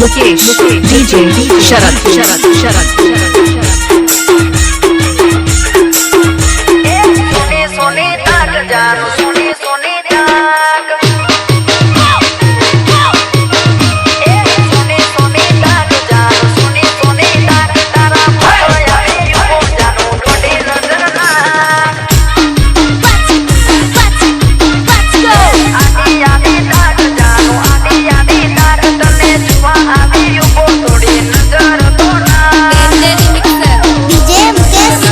Mukesh DJ शरद सोने तक जानो सोने सोने तक सोने सोने तक जानो सोने सोने तक तारा भया यो जानो डोडे नजर ना आदि आदि तक जानो आदि आदि तक तने जुआ आदि यो थोड़ी नजर तो ना डीजे मुकेश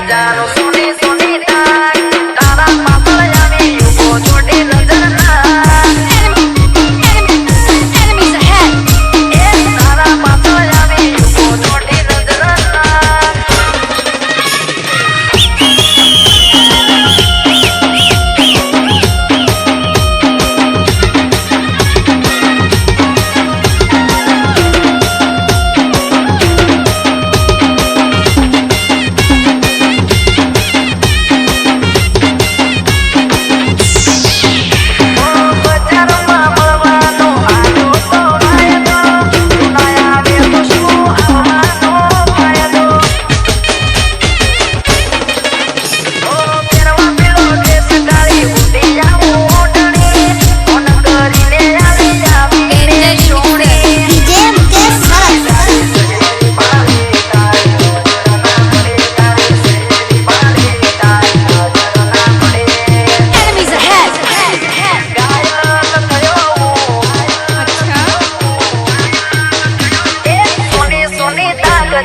जानो सोने सोने तक तारा पापड़ जावे यो छोटे नजर ना तारा पापड़ जावे यो छोटे नजर ना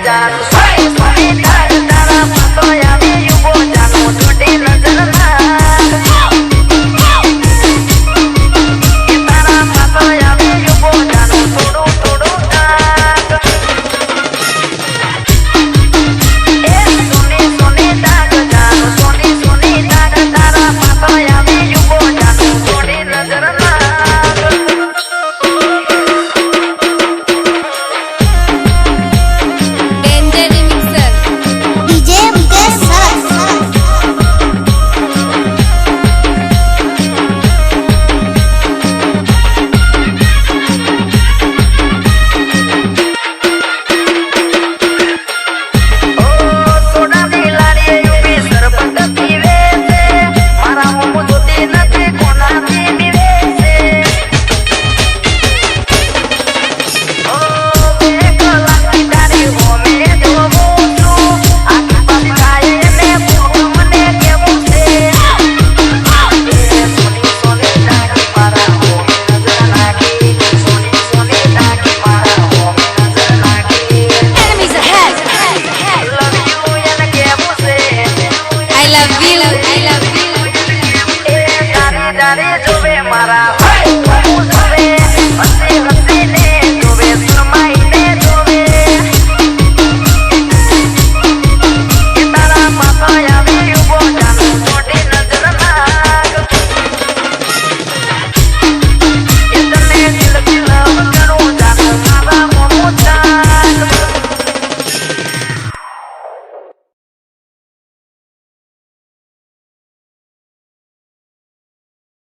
जानो सोने सोने